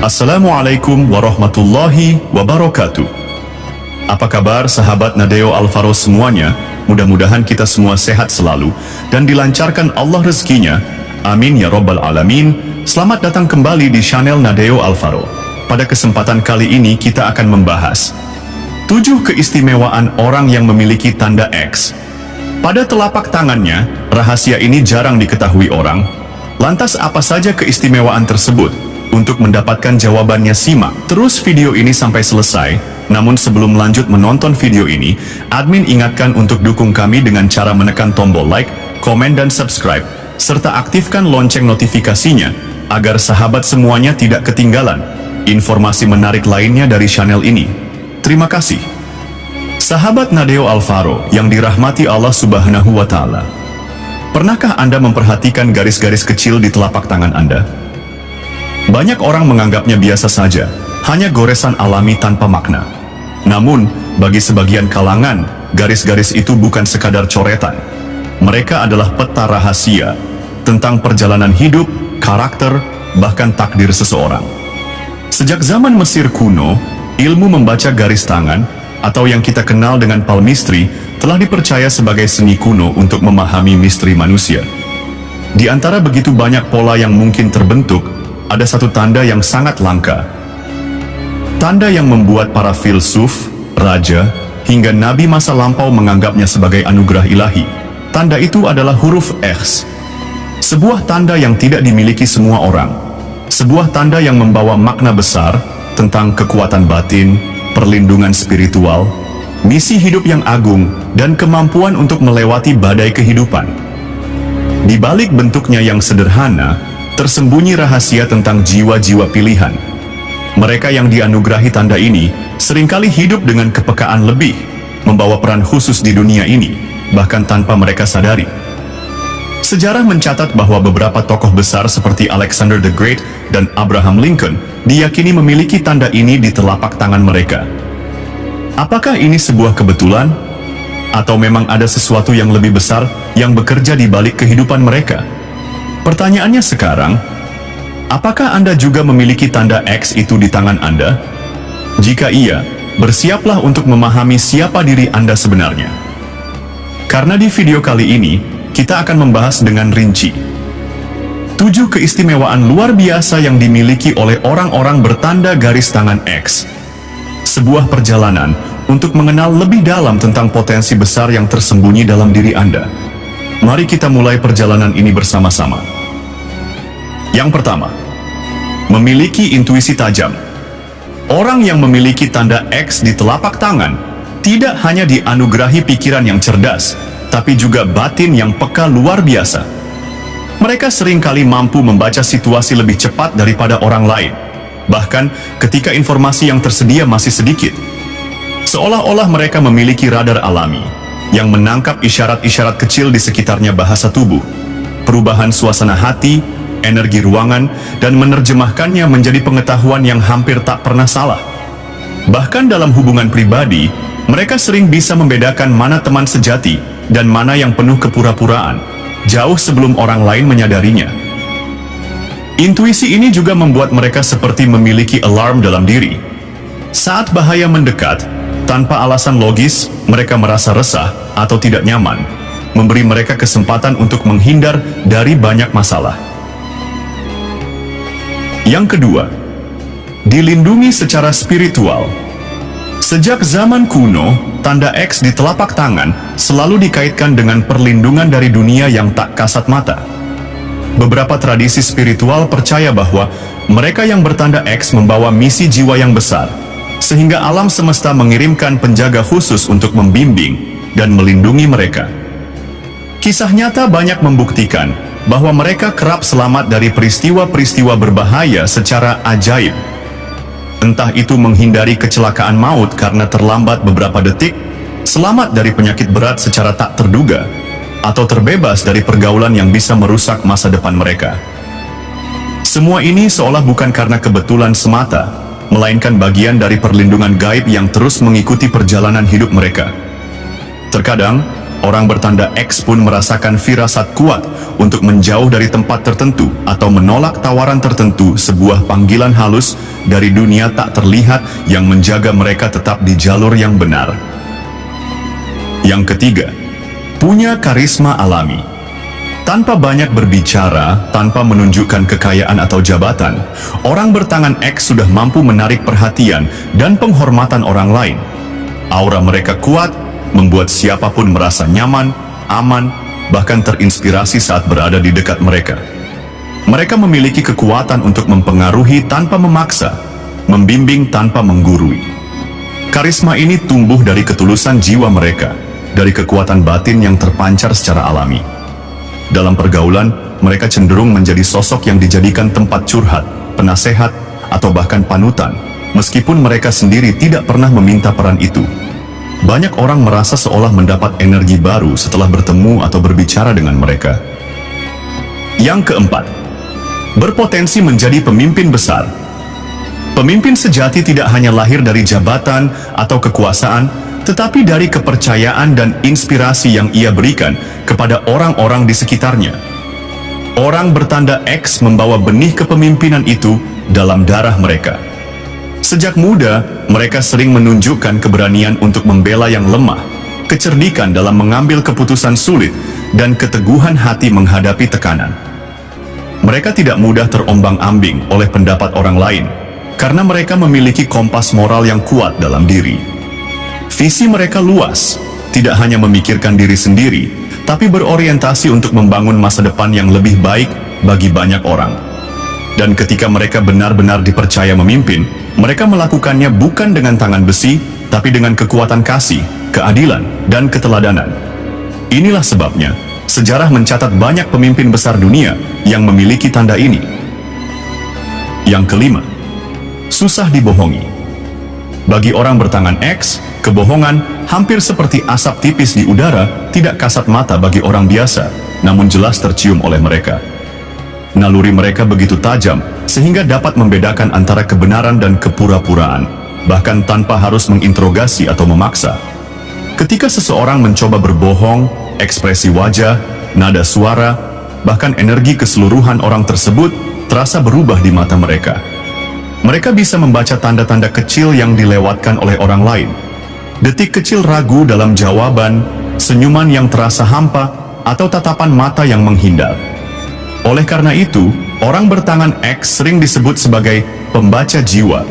Assalamualaikum warahmatullahi wabarakatuh. Apa kabar sahabat Nadeo Alvaro semuanya? Mudah-mudahan kita semua sehat selalu dan dilancarkan Allah rezekinya. Amin ya Rabbal Alamin. Selamat datang kembali di channel Nadeo Alvaro. Pada kesempatan kali ini kita akan membahas 7 keistimewaan orang yang memiliki tanda X. Pada telapak tangannya, rahasia ini jarang diketahui orang. Lantas apa saja keistimewaan tersebut? Untuk mendapatkan jawabannya simak terus video ini sampai selesai. Namun sebelum lanjut menonton video ini, admin ingatkan untuk dukung kami dengan cara menekan tombol like, komen dan subscribe, serta aktifkan lonceng notifikasinya, agar sahabat semuanya tidak ketinggalan informasi menarik lainnya dari channel ini. Terima kasih. Sahabat Nadeo Alvaro yang dirahmati Allah Subhanahu wa Ta'ala. Pernahkah Anda memperhatikan garis-garis kecil di telapak tangan Anda? Banyak orang menganggapnya biasa saja, hanya goresan alami tanpa makna. Namun, bagi sebagian kalangan, garis-garis itu bukan sekadar coretan. Mereka adalah peta rahasia tentang perjalanan hidup, karakter, bahkan takdir seseorang. Sejak zaman Mesir kuno, ilmu membaca garis tangan, atau yang kita kenal dengan palmistry, telah dipercaya sebagai seni kuno untuk memahami misteri manusia. Di antara begitu banyak pola yang mungkin terbentuk, ada satu tanda yang sangat langka. Tanda yang membuat para filsuf, raja, hingga nabi masa lampau menganggapnya sebagai anugerah ilahi. Tanda itu adalah huruf X. Sebuah tanda yang tidak dimiliki semua orang. Sebuah tanda yang membawa makna besar tentang kekuatan batin, perlindungan spiritual, misi hidup yang agung, dan kemampuan untuk melewati badai kehidupan. Di balik bentuknya yang sederhana, tersembunyi rahasia tentang jiwa-jiwa pilihan. Mereka yang dianugerahi tanda ini seringkali hidup dengan kepekaan lebih, membawa peran khusus di dunia ini, bahkan tanpa mereka sadari. Sejarah mencatat bahwa beberapa tokoh besar seperti Alexander the Great dan Abraham Lincoln diyakini memiliki tanda ini di telapak tangan mereka. Apakah ini sebuah kebetulan? Atau memang ada sesuatu yang lebih besar yang bekerja di balik kehidupan mereka? Pertanyaannya sekarang, apakah Anda juga memiliki tanda X itu di tangan Anda? Jika iya, bersiaplah untuk memahami siapa diri Anda sebenarnya. Karena di video kali ini, kita akan membahas dengan rinci 7 keistimewaan luar biasa yang dimiliki oleh orang-orang bertanda garis tangan X. Sebuah perjalanan untuk mengenal lebih dalam tentang potensi besar yang tersembunyi dalam diri Anda. Mari kita mulai perjalanan ini bersama-sama. Yang pertama, memiliki intuisi tajam. Orang yang memiliki tanda X di telapak tangan tidak hanya dianugerahi pikiran yang cerdas, tapi juga batin yang peka luar biasa. Mereka seringkali mampu membaca situasi lebih cepat daripada orang lain, bahkan ketika informasi yang tersedia masih sedikit. Seolah-olah mereka memiliki radar alami yang menangkap isyarat-isyarat kecil di sekitarnya, bahasa tubuh, perubahan suasana hati, energi ruangan, dan menerjemahkannya menjadi pengetahuan yang hampir tak pernah salah. Bahkan dalam hubungan pribadi, mereka sering bisa membedakan mana teman sejati dan mana yang penuh kepura-puraan, jauh sebelum orang lain menyadarinya. Intuisi ini juga membuat mereka seperti memiliki alarm dalam diri. Saat bahaya mendekat, tanpa alasan logis, mereka merasa resah atau tidak nyaman, memberi mereka kesempatan untuk menghindar dari banyak masalah. Yang kedua, dilindungi secara spiritual. Sejak zaman kuno, tanda X di telapak tangan selalu dikaitkan dengan perlindungan dari dunia yang tak kasat mata. Beberapa tradisi spiritual percaya bahwa mereka yang bertanda X membawa misi jiwa yang besar, sehingga alam semesta mengirimkan penjaga khusus untuk membimbing dan melindungi mereka. Kisah nyata banyak membuktikan bahwa mereka kerap selamat dari peristiwa-peristiwa berbahaya secara ajaib. Entah itu menghindari kecelakaan maut karena terlambat beberapa detik, selamat dari penyakit berat secara tak terduga, atau terbebas dari pergaulan yang bisa merusak masa depan mereka. Semua ini seolah bukan karena kebetulan semata, melainkan bagian dari perlindungan gaib yang terus mengikuti perjalanan hidup mereka. Terkadang, orang bertanda X pun merasakan firasat kuat untuk menjauh dari tempat tertentu atau menolak tawaran tertentu, sebuah panggilan halus dari dunia tak terlihat yang menjaga mereka tetap di jalur yang benar. Yang ketiga, punya karisma alami. Tanpa banyak berbicara, tanpa menunjukkan kekayaan atau jabatan, orang bertangan X sudah mampu menarik perhatian dan penghormatan orang lain. Aura mereka kuat, membuat siapapun merasa nyaman, aman, bahkan terinspirasi saat berada di dekat mereka. Mereka memiliki kekuatan untuk mempengaruhi tanpa memaksa, membimbing tanpa menggurui. Karisma ini tumbuh dari ketulusan jiwa mereka, dari kekuatan batin yang terpancar secara alami. Dalam pergaulan, mereka cenderung menjadi sosok yang dijadikan tempat curhat, penasehat, atau bahkan panutan, meskipun mereka sendiri tidak pernah meminta peran itu. Banyak orang merasa seolah mendapat energi baru setelah bertemu atau berbicara dengan mereka. Yang keempat, berpotensi menjadi pemimpin besar. Pemimpin sejati tidak hanya lahir dari jabatan atau kekuasaan, tetapi dari kepercayaan dan inspirasi yang ia berikan kepada orang-orang di sekitarnya. Orang bertanda X membawa benih kepemimpinan itu dalam darah mereka. Sejak muda, mereka sering menunjukkan keberanian untuk membela yang lemah, kecerdikan dalam mengambil keputusan sulit, dan keteguhan hati menghadapi tekanan. Mereka tidak mudah terombang-ambing oleh pendapat orang lain, karena mereka memiliki kompas moral yang kuat dalam diri. Visi mereka luas, tidak hanya memikirkan diri sendiri, tapi berorientasi untuk membangun masa depan yang lebih baik bagi banyak orang. Dan ketika mereka benar-benar dipercaya memimpin, mereka melakukannya bukan dengan tangan besi, tapi dengan kekuatan kasih, keadilan, dan keteladanan. Inilah sebabnya, sejarah mencatat banyak pemimpin besar dunia yang memiliki tanda ini. Yang kelima, susah dibohongi. Bagi orang bertangan X, kebohongan hampir seperti asap tipis di udara, tidak kasat mata bagi orang biasa, namun jelas tercium oleh mereka. Naluri mereka begitu tajam, sehingga dapat membedakan antara kebenaran dan kepura-puraan, bahkan tanpa harus menginterogasi atau memaksa. Ketika seseorang mencoba berbohong, ekspresi wajah, nada suara, bahkan energi keseluruhan orang tersebut terasa berubah di mata mereka. Mereka bisa membaca tanda-tanda kecil yang dilewatkan oleh orang lain. Detik kecil ragu dalam jawaban, senyuman yang terasa hampa, atau tatapan mata yang menghindar. Oleh karena itu, orang bertangan X sering disebut sebagai pembaca jiwa,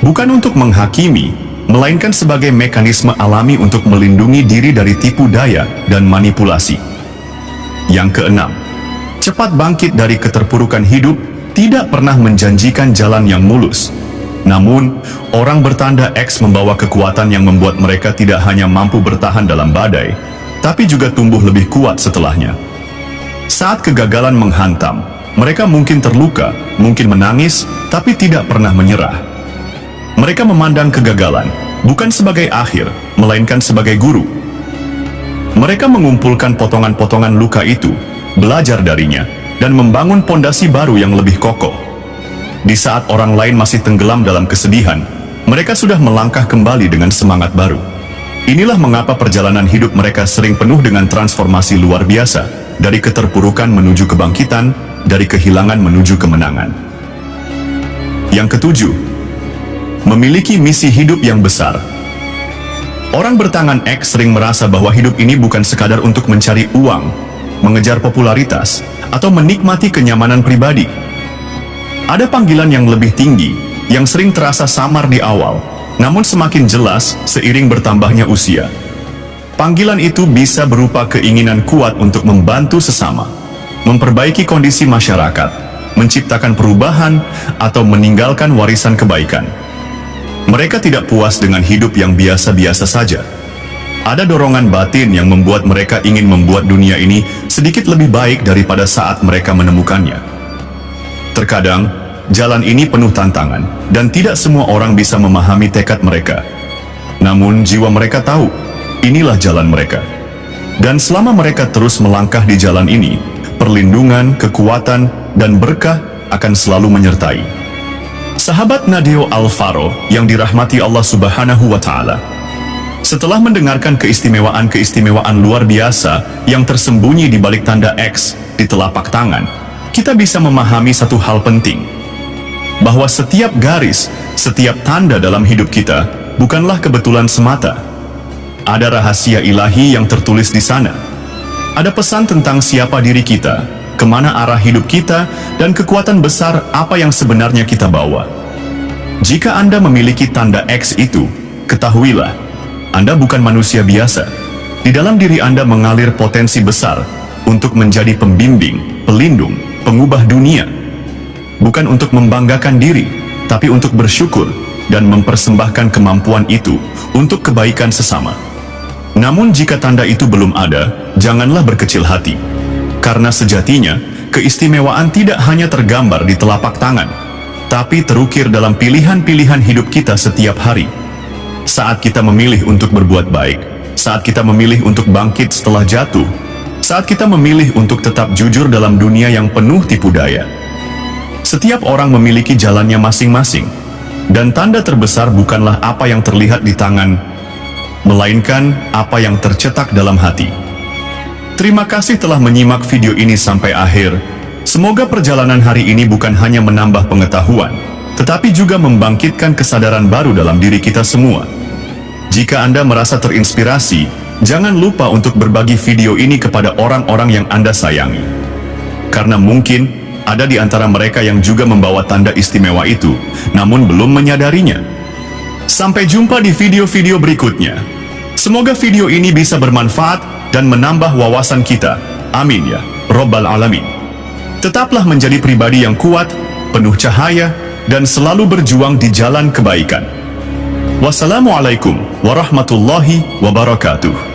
bukan untuk menghakimi, melainkan sebagai mekanisme alami untuk melindungi diri dari tipu daya dan manipulasi. Yang keenam, cepat bangkit dari keterpurukan hidup tidak pernah menjanjikan jalan yang mulus. Namun, orang bertanda X membawa kekuatan yang membuat mereka tidak hanya mampu bertahan dalam badai, tapi juga tumbuh lebih kuat setelahnya. Saat kegagalan menghantam, mereka mungkin terluka, mungkin menangis, tapi tidak pernah menyerah. Mereka memandang kegagalan bukan sebagai akhir, melainkan sebagai guru. Mereka mengumpulkan potongan-potongan luka itu, belajar darinya, dan membangun pondasi baru yang lebih kokoh. Di saat orang lain masih tenggelam dalam kesedihan, mereka sudah melangkah kembali dengan semangat baru. Inilah mengapa perjalanan hidup mereka sering penuh dengan transformasi luar biasa, dari keterpurukan menuju kebangkitan, dari kehilangan menuju kemenangan. Yang ketujuh, memiliki misi hidup yang besar. Orang bertangan X sering merasa bahwa hidup ini bukan sekadar untuk mencari uang, mengejar popularitas, atau menikmati kenyamanan pribadi. Ada panggilan yang lebih tinggi, yang sering terasa samar di awal, namun semakin jelas seiring bertambahnya usia. Panggilan itu bisa berupa keinginan kuat untuk membantu sesama, memperbaiki kondisi masyarakat, menciptakan perubahan, atau meninggalkan warisan kebaikan. Mereka tidak puas dengan hidup yang biasa-biasa saja. Ada dorongan batin yang membuat mereka ingin membuat dunia ini sedikit lebih baik daripada saat mereka menemukannya. Terkadang, jalan ini penuh tantangan, dan tidak semua orang bisa memahami tekad mereka. Namun, jiwa mereka tahu, inilah jalan mereka. Dan selama mereka terus melangkah di jalan ini, perlindungan, kekuatan, dan berkah akan selalu menyertai. Sahabat Nadeo Alvaro yang dirahmati Allah Subhanahu wa Ta'ala, Setelah mendengarkan keistimewaan-keistimewaan luar biasa yang tersembunyi di balik tanda X di telapak tangan, kita bisa memahami satu hal penting, bahwa setiap garis, setiap tanda dalam hidup kita bukanlah kebetulan semata. Ada rahasia ilahi yang tertulis di sana. Ada pesan tentang siapa diri kita, kemana arah hidup kita, dan kekuatan besar apa yang sebenarnya kita bawa. Jika Anda memiliki tanda X itu, ketahuilah, Anda bukan manusia biasa. Di dalam diri Anda mengalir potensi besar untuk menjadi pembimbing, pelindung, pengubah dunia. Bukan untuk membanggakan diri, tapi untuk bersyukur dan mempersembahkan kemampuan itu untuk kebaikan sesama. Namun jika tanda itu belum ada, janganlah berkecil hati. Karena sejatinya, keistimewaan tidak hanya tergambar di telapak tangan, tapi terukir dalam pilihan-pilihan hidup kita setiap hari. Saat kita memilih untuk berbuat baik, saat kita memilih untuk bangkit setelah jatuh, saat kita memilih untuk tetap jujur dalam dunia yang penuh tipu daya. Setiap orang memiliki jalannya masing-masing, dan tanda terbesar bukanlah apa yang terlihat di tangan, melainkan apa yang tercetak dalam hati. Terima kasih telah menyimak video ini sampai akhir. Semoga perjalanan hari ini bukan hanya menambah pengetahuan, tetapi juga membangkitkan kesadaran baru dalam diri kita semua. Jika Anda merasa terinspirasi, jangan lupa untuk berbagi video ini kepada orang-orang yang Anda sayangi. Karena mungkin ada di antara mereka yang juga membawa tanda istimewa itu, namun belum menyadarinya. Sampai jumpa di video-video berikutnya. Semoga video ini bisa bermanfaat dan menambah wawasan kita. Amin ya Rabbal Alamin. Tetaplah menjadi pribadi yang kuat, penuh cahaya, dan selalu berjuang di jalan kebaikan. Wassalamualaikum warahmatullahi wabarakatuh.